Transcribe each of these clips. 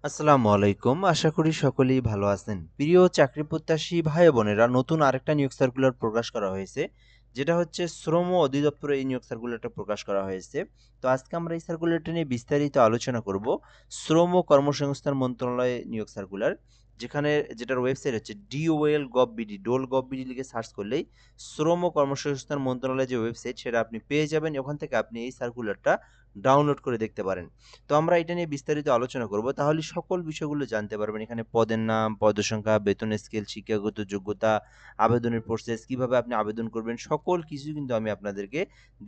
আসসালামু আলাইকুম। আশা করি সকলেই ভালো আছেন। প্রিয় চাকরি প্রত্যাশী ভাই ও বোনেরা, নতুন আরেকটা নিয়োগ সার্কুলার প্রকাশ করা হয়েছে। যেটা হচ্ছে শ্রম অধিদপ্তরে এই নিয়োগ সার্কুলারটা প্রকাশ করা হয়েছে। তো আজকে আমরা এই সার্কুলারটা নিয়ে বিস্তারিত আলোচনা করব। শ্রম ও কর্মসংস্থান মন্ত্রণালয়ে নিয়োগ সার্কুলার, যেখানে যেটার ওয়েবসাইট হচ্ছে DOL.gov.bd, ডোল.gov.bd লিখে সার্চ করলেই শ্রম ও কর্মসংস্থান মন্ত্রণালয়ের যে ওয়েবসাইট সেটা আপনি পেয়ে যাবেন। ওখান থেকে আপনি এই সার্কুলারটা ডাউনলোড করে দেখতে পারেন। তো আমরা এটা নিয়ে বিস্তারিত আলোচনা করব, তাহলে সকল বিষয়গুলো জানতে পারবেন। এখানে পদের নাম, পদসংখ্যা, বেতন স্কেল, শিক্ষাগত যোগ্যতা, আবেদনের প্রসেস, কিভাবে আপনি আবেদন করবেন, সকল কিছু কিন্তু আমি আপনাদেরকে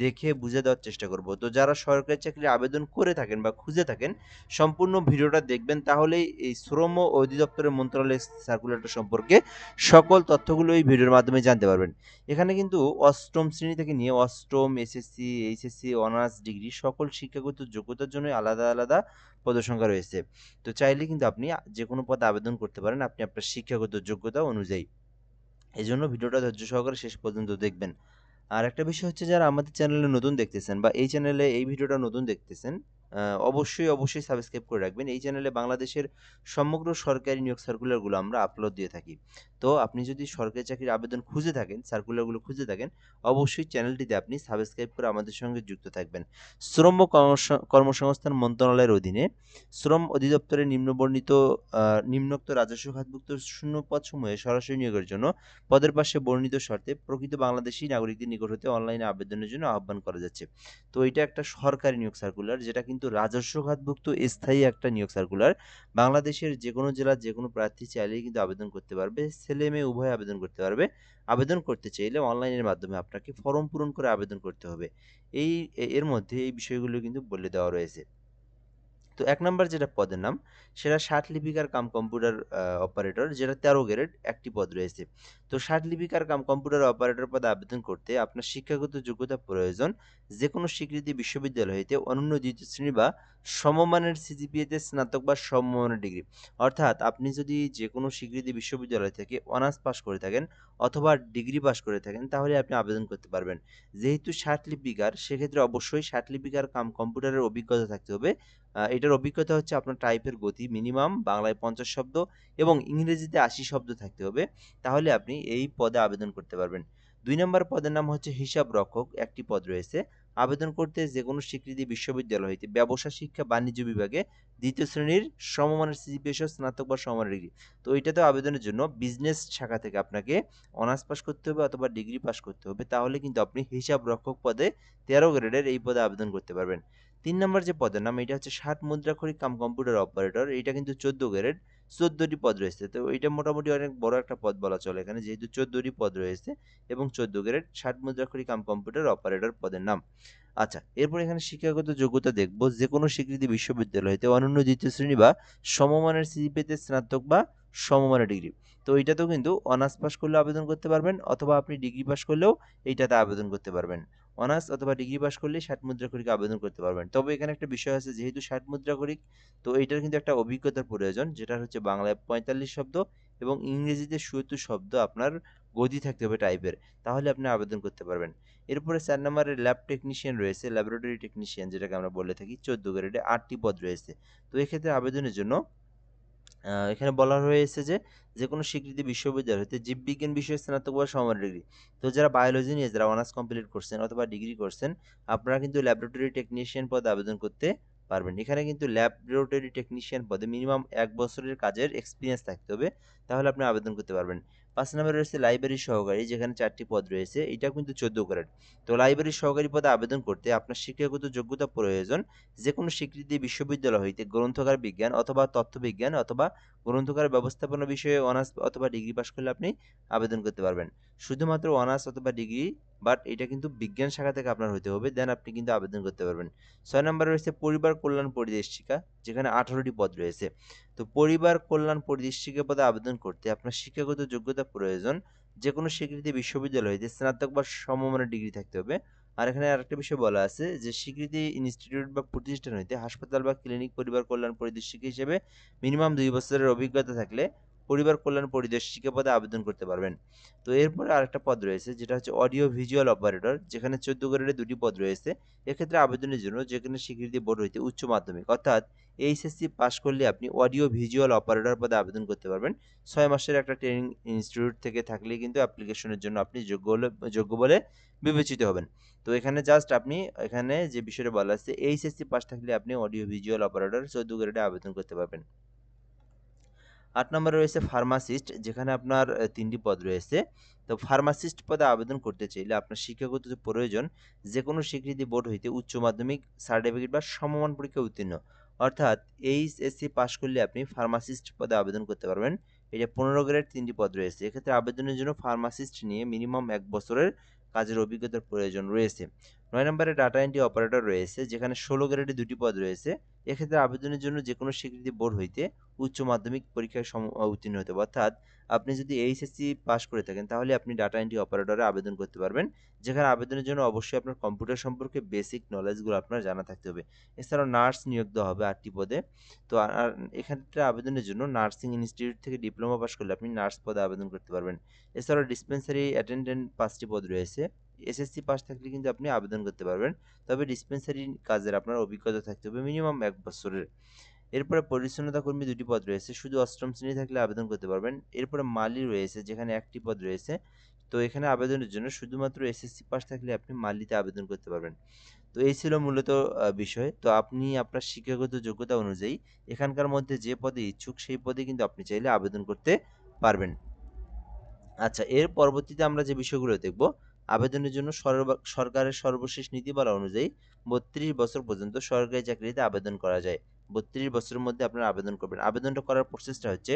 দেখে বুঝে দেওয়ার চেষ্টা করব। তো যারা সরকারি চাকরির আবেদন করে থাকেন বা খুঁজে থাকেন, সম্পূর্ণ ভিডিওটা দেখবেন, তাহলেই এই শ্রম অধিদপ্তরের মন্ত্রণালয়ের সার্কুলারটা সম্পর্কে সকল তথ্যগুলো এই ভিডিওর মাধ্যমে জানতে পারবেন। এখানে কিন্তু অষ্টম শ্রেণী থেকে নিয়ে অষ্টম, এসএসসি, এইচএসসি, অনার্স, ডিগ্রি সকল শিক্ষাগত যোগ্যতার জন্য আলাদা আলাদা পদসংখ্যা রয়েছে। তো চাইলে কিন্তু আপনি যে কোনো পদে আবেদন করতে পারেন আপনি আপনার শিক্ষাগত যোগ্যতা অনুযায়ী। এজন্য ভিডিওটা ধৈর্য সহকারে শেষ পর্যন্ত দেখবেন। আর একটা বিষয় হচ্ছে, যারা আমাদের চ্যানেলে নতুন দেখতেছেন বা এই চ্যানেলে এই ভিডিওটা নতুন দেখতেছেন, অবশ্যই সাবস্ক্রাইব করে রাখবেন। এই চ্যানেলে বাংলাদেশের সমগ্র সরকারি নিয়োগ সার্কুলারগুলো আমরা আপলোড দিয়ে থাকি। তো আপনি যদি সরকারি চাকরির আবেদন খুঁজে থাকেন, সার্কুলারগুলো খুঁজে থাকেন, অবশ্যই চ্যানেলটিতে আপনি সাবস্ক্রাইব করে আমাদের সঙ্গে যুক্ত থাকবেন। শ্রম ও কর্মসংস্থান মন্ত্রণালয়ের অধীনে শ্রম অধিদপ্তরের নিম্নোক্ত রাজস্ব খাতভুক্ত শূন্য পদসমূহে সরাসরি নিয়োগের জন্য পদের পাশে বর্ণিত শর্তে প্রকৃত বাংলাদেশী নাগরিকদের নিকট হতে অনলাইনে আবেদনের জন্য আহ্বান করা যাচ্ছে। তো এটা একটা সরকারি নিয়োগ সার্কুলার, যেটা কিন্তু রাজস্ব খাতভুক্ত স্থায়ী একটা নিয়োগ সার্কুলার। বাংলাদেশের যে কোনো জেলার যে কোনো প্রার্থী চাইলেই কিন্তু আবেদন করতে পারবে, ছেলে মেয়ে উভয় আবেদন করতে পারবে। আবেদন করতে চাইলে অনলাইনের মাধ্যমে আপনাকে ফর্ম পূরণ করে আবেদন করতে হবে। এর মধ্যে এই বিষয়গুলো কিন্তু বলে দেওয়া রয়েছে। তো ১ নাম্বার যেটা পদের নাম, সেটা ষাট লিপিকার কাম কম্পিউটার অপারেটর, যেটা ১৩ গ্রেড একটি পদ রয়েছে। তো ষাট লিপিকার কাম কম্পিউটার অপারেটর পদে আবেদন করতে আপনার শিক্ষাগত যোগ্যতা প্রয়োজন। যেকোনো স্বীকৃতি বিশ্ববিদ্যালয় হইতে অনন্য ২য় শ্রেণী বা সমমানের সিজিপিএতে স্নাতক বা সমমানের ডিগ্রি। অর্থাৎ আপনি যদি যেকোনো স্বীকৃতি বিশ্ববিদ্যালয় থেকে অনার্স পাস করে থাকেন অথবা ডিগ্রি পাস করে থাকেন, তাহলে আপনি আবেদন করতে পারবেন। যেহেতু ষাট লিপিকার, সেক্ষেত্রে অবশ্যই ষাট লিপিকার কাম কম্পিউটারের অভিজ্ঞতা থাকতে হবে। এটার অভিজ্ঞতা হচ্ছে আপনার টাইপের গতি মিনিমাম বাংলায় ৫০ শব্দ এবং ইংরেজিতে ৮০ শব্দ থাকতে হবে। তাহলে আপনি এই পদে আবেদন করতে পারবেন। ২ নম্বর পদের নাম হচ্ছে হিসাব রক্ষক, একটি পদ রয়েছে। আবেদন করতে যেকোনো স্বীকৃতি বিশ্ববিদ্যালয় হইতে ব্যবসা শিক্ষা বাণিজ্য বিভাগে ২য় শ্রেণীর সমমানের সিজিপিএ সহ স্নাতক বা সমমানের ডিগ্রি। তো এইটাতেও আবেদনের জন্য বিজনেস শাখা থেকে আপনাকে অনার্স পাস করতে হবে অথবা ডিগ্রি পাস করতে হবে। তাহলে কিন্তু আপনি হিসাব রক্ষক পদে ১৩ গ্রেডের এই পদে আবেদন করতে পারবেন। ৩ নাম্বার যে পদের নাম, এটা হচ্ছে ষাট মুদ্রাক্ষরিক কাম কম্পিউটার অপারেটর। এটা কিন্তু ১৪ গ্রেড, ১৪ টি পদ রয়েছে। তো এটা মোটামুটি অনেক বড় একটা পদ বলা চলে এখানে, যেহেতু ১৪ টি পদ রয়েছে এবং ১৪ গ্রেড ষাট মুদ্রাক্ষরিক কাম কম্পিউটার অপারেটর পদের নাম। আচ্ছা, এরপর এখানে শিক্ষাগত যোগ্যতা দেখব। যেকোনো স্বীকৃতি বিশ্ববিদ্যালয় হইতে অনন্য ২য় শ্রেণী বা সমমানের সিজিপিএতে স্নাতক বা সমমানের ডিগ্রি। তো এইটাতেও কিন্তু অনার্স পাস করলে আবেদন করতে পারবেন অথবা আপনি ডিগ্রি পাস করলেও এইটাতে আবেদন করতে পারবেন। অনার্স অথবা ডিগ্রি পাস করলে ৬০ মুদ্রাক্ষরিক আবেদন করতে পারবেন। তবে এখানে একটা বিষয় আছে, যেহেতু ৬০ মুদ্রাক্ষরিক, তো এইটার কিন্তু একটা অভিজ্ঞতার প্রয়োজন, যেটা হচ্ছে বাংলায় ৪৫ শব্দ এবং ইংরেজিতে ৭০ শব্দ আপনার গতি থাকতে হবে টাইপের। তাহলে আপনি আবেদন করতে পারবেন। এরপরে ৪ নম্বরে ল্যাব টেকনিশিয়ান রয়েছে, ল্যাবরেটরি টেকনিশিয়ান যেটাকে আমরা বলে থাকি, ১৪ গ্রেডে ৮ টি পদ রয়েছে। তো এক্ষেত্রে আবেদনের জন্য এখানে বলা হয়েছে যে, যেকোনো স্বীকৃতি বিশ্ববিদ্যালয় হতে জীববিজ্ঞান বিষয়ে স্নাতক বা সমমানের ডিগ্রি। তো যারা বায়োলজি নিয়ে যারা অনার্স কমপ্লিট করছেন অথবা ডিগ্রি করছেন, আপনারা কিন্তু ল্যাবরেটরি টেকনিশিয়ান পদে আবেদন করতে পারবেন। এখানে কিন্তু ল্যাবরেটরি টেকনিশিয়ান পদে মিনিমাম ১ বছরের কাজের এক্সপেরিয়েন্স থাকতে হবে। তাহলে আপনি আবেদন করতে পারবেন। ৫ নম্বরে রয়েছে লাইব্রেরি সহকারী, যেখানে ৪ টি পদ রয়েছে। এটাও কিন্তু ১৪ গ্রেড। তো লাইব্রেরি সহকারী পদে আবেদন করতে আপনার শিক্ষাগত যোগ্যতা প্রয়োজন। যেকোনো স্বীকৃতি বিশ্ববিদ্যালয় হইতে গ্রন্থাগার বিজ্ঞান অথবা তথ্যবিজ্ঞান অথবা গ্রন্থাগার ব্যবস্থাপনা বিষয়ে অনার্স অথবা ডিগ্রি পাস করলে আপনি আবেদন করতে পারবেন। শুধুমাত্র অনার্স অথবা ডিগ্রি, বাট এটা কিন্তু বিজ্ঞান শাখা থেকে আপনার হতে হবে, দেন আপনি কিন্তু আবেদন করতে পারবেন। ৬ নম্বরে রয়েছে পরিবার কল্যাণ পরিদর্শিকা, যেখানে ১৮টি পদ রয়েছে। তো পরিবার কল্যাণ পরিদর্শিকা পদে আবেদন করতে আপনার শিক্ষাগত যোগ্যতা প্রয়োজন। যেকোনো স্বীকৃতি বিশ্ববিদ্যালয় হইতে স্নাতক বা সমমানের ডিগ্রি থাকতে হবে। আর এখানে আরেকটা বিষয় বলা আছে যে, স্বীকৃতি ইনস্টিটিউট বা প্রতিষ্ঠান হইতে হাসপাতাল বা ক্লিনিক পরিবার কল্যাণ পরিদর্শক হিসেবে মিনিমাম ২ বছরের অভিজ্ঞতা থাকলে পরিবার কল্যাণ পরিদর্শিকা পদে আবেদন করতে পারবেন। তো এরপরে আরেকটা পদ রয়েছে, যেটা হচ্ছে অডিও ভিজুয়াল অপারেটর, যেখানে ১৪ গ্রেডে ২টি পদ রয়েছে। এক্ষেত্রে আবেদনের জন্য যেকোনো স্বীকৃতি বোর্ড হইতে উচ্চ মাধ্যমিক, অর্থাৎ এইচএসসি পাস করলে আপনি অডিও ভিজুয়াল অপারেটর পদে আবেদন করতে পারবেন। 6 মাসের একটা ট্রেনিং ইনস্টিটিউট থেকে থাকলেই কিন্তু অ্যাপ্লিকেশনের জন্য আপনি যোগ্য বলে বিবেচিত হবেন। তো এখানে জাস্ট আপনি এখানে যে বিষয়টা বলা আছে, এইচএসসি পাস থাকলে আপনি অডিও ভিজুয়াল অপারেটর 14 গ্রেডে আবেদন করতে পারবেন। ৮ নম্বরে রয়েছে ফার্মাসিস্ট, যেখানে আপনার ৩টি পদ রয়েছে। তো ফার্মাসিস্ট পদে আবেদন করতে চাইলে আপনার শিক্ষাগত যে প্রয়োজন, যেকোনো স্বীকৃতি বোর্ড হইতে উচ্চ মাধ্যমিক সার্টিফিকেট বা সমমান পরীক্ষায় উত্তীর্ণ। অর্থাৎ এইচএসসি পাস করলে আপনি ফার্মাসিস্ট পদে আবেদন করতে পারবেন। এটা ১৫ গ্রেড ৩টি পদ রয়েছে। এক্ষেত্রে আবেদনের জন্য ফার্মাসিস্ট নিয়ে মিনিমাম ১ বছরের কাজের অভিজ্ঞতার প্রয়োজন রয়েছে। ৯ নম্বরে ডাটা এন্ট্রি অপারেটর রয়েছে, যেখানে ১৬ গ্রেডে ২টি পদ রয়েছে। এক্ষেত্রে আবেদনের জন্য যেকোনো স্বীকৃতি বোর্ড হইতে উচ্চ মাধ্যমিক পরীক্ষায় উত্তীর্ণ হতে হবে। অর্থাৎ আপনি যদি এইচএসসি পাস করে থাকেন তাহলে আপনি ডাটা এন্ট্রি অপারেটরে আবেদন করতে পারবেন। যেখানে আবেদনের জন্য অবশ্যই আপনার কম্পিউটার সম্পর্কে বেসিক নলেজগুলো আপনার জানা থাকতে হবে। এছাড়াও নার্স নিয়োগ দেওয়া হবে ৮টি পদে। তো এক্ষেত্রে আবেদনের জন্য নার্সিং ইনস্টিটিউট থেকে ডিপ্লোমা পাস করলে আপনি নার্স পদে আবেদন করতে পারবেন। এছাড়াও ডিসপেন্সারি অ্যাটেন্ডেন্ট ৫টি পদ রয়েছে। এসএসসি পাস থাকলে কিন্তু আপনি আবেদন করতে পারবেন। তবে ডিসপেন্সারি কাজের আপনার অভিজ্ঞতা থাকতে হবে মিনিমাম ১ বছরের। এরপরে পরিচ্ছন্নতা কর্মী ২টি পদ রয়েছে। শুধু অষ্টম শ্রেণী থাকলে আবেদন করতে পারবেন। এরপরে মালি রয়েছে, যেখানে ১টি পদ রয়েছে। তো এখানে আবেদনের জন্য শুধুমাত্র এসএসসি পাস থাকলে আপনি মালিতে আবেদন করতে পারবেন। তো এই ছিল মূলত বিষয়। তো আপনি আপনার শিক্ষাগত যোগ্যতা অনুযায়ী এখানকার মধ্যে যে পদে ইচ্ছুক সেই পদে কিন্তু আপনি চাইলে আবেদন করতে পারবেন। আচ্ছা, এর পরবর্তীতে আমরা যে বিষয়গুলো দেখব, আবেদনের জন্য সরকারের সর্বশেষ নীতিমালা অনুযায়ী ৩২ বছর পর্যন্ত সরকারি চাকরিতে আবেদন করা যায়। ৩২ বছরের মধ্যে আপনারা আবেদন করবেন। আবেদনটা করার প্রসেসটা হচ্ছে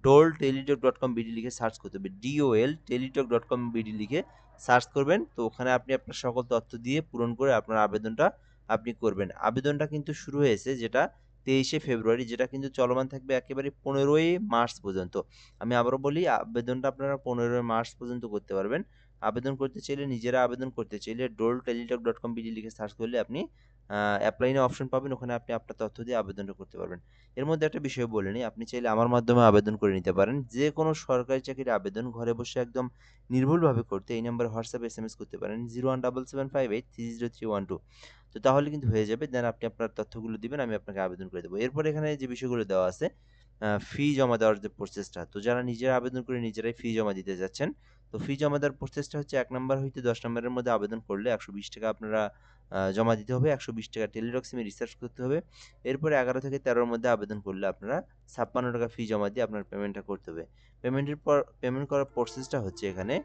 dolteletalk.com.bd লিখে সার্চ করতে হবে। dolteletalk.com.bd লিখে সার্চ করবেন। তো ওখানে আপনি আপনার সকল তথ্য দিয়ে পূরণ করে আপনার আবেদনটা আপনি করবেন। আবেদনটা কিন্তু শুরু হয়েছে যেটা ২৩শে ফেব্রুয়ারি, যেটা কিন্তু চলমান থাকবে একেবারে ১৫ই মার্চ পর্যন্ত। আমি আবারও বলি, আবেদনটা আপনারা ১৫ই মার্চ পর্যন্ত করতে পারবেন। আবেদন করতে চাইলে, নিজেরা আবেদন করতে চাইলে dolteletalk.com.bd লিখে সার্চ করলে আপনি অ্যাপ্লাই নাও অপশন পাবেন। ওখানে আপনি আপনার তথ্য দিয়ে আবেদনটা করতে পারবেন। এর মধ্যে একটা বিষয় বলে নিই, আপনি চাইলে আমার মাধ্যমে আবেদন করে নিতে পারেন। যে কোনো সরকারি চাকরির আবেদন ঘরে বসে একদম নির্ভুলভাবে করতে এই নাম্বারে হোয়াটসঅ্যাপে এসএমএস করতে পারেন 01775830312। তো তাহলে কিন্তু হয়ে যাবে। দেন আপনি আপনার তথ্যগুলো দিবেন, আমি আপনাকে আবেদন করে দেবো। এরপরে এখানে যে বিষয়গুলো দেওয়া আছে, ফি জমা দেওয়ার যে প্রসেসটা, তো যারা নিজেরা আবেদন করে নিজেরাই ফি জমা দিতে যাচ্ছেন, তো ফি জমা দেওয়ার প্রসেসটা হচ্ছে ১ নাম্বার হইতে ১০ নাম্বারের মধ্যে আবেদন করলে ১২০ টাকা আপনারা জমা দিতে হবে। ১২০ টাকা টেলিটক সিমে রিচার্জ করতে হবে। এরপরে ১১ থেকে ১৩ এর মধ্যে আবেদন করলে আপনারা ৫৬ টাকা ফি জমা দিয়ে আপনার পেমেন্টটা করতে হবে। পেমেন্ট করার প্রসেসটা হচ্ছে এখানে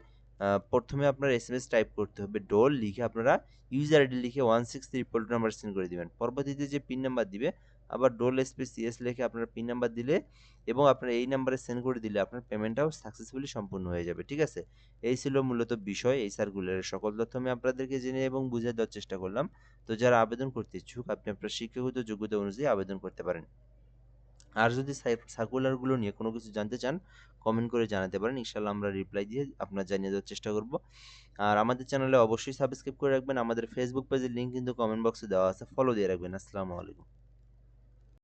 ১ম এ আপনার এসএমএস টাইপ করতে হবে ডোল লিখে আপনারা ইউজার আইডি লিখে 16322 নাম্বার সেন্ড করে দিবেন। পরবর্তীতে যে পিন নাম্বার দিবে, আবার ডোল স্পেস সিএস লিখে আপনারা পিন নাম্বার দিলে এবং আপনার এই নাম্বারে সেন্ড করে দিলে আপনার পেমেন্টটাও সাকসেসফুলি সম্পূর্ণ হয়ে যাবে। ঠিক আছে? এই ছিল মূলত বিষয়। এই সার্কুলারের সকল তথ্য আমি আপনাদেরকে জেনে এবং বুঝিয়ে দেওয়ার চেষ্টা করলাম। তো যারা আবেদন করতে ইচ্ছুক, আপনি আপনার শিক্ষাগত যোগ্যতা অনুযায়ী আবেদন করতে পারেন। আর যদি সার্কুলারগুলো নিয়ে কোনো কিছু জানতে চান, কমেন্ট করে জানাতে পারেন। ইনশাআল্লাহ আমরা রিপ্লাই দিয়ে আপনার জানিয়ে দেওয়ার চেষ্টা করব। আর আমাদের চ্যানেলে অবশ্যই সাবস্ক্রাইব করে রাখবেন। আমাদের ফেসবুক পেজের লিংক কিন্তু কমেন্ট বক্সে দেওয়া আছে। ফলো দিয়ে রাখবেন। আসসালামু আলাইকুম।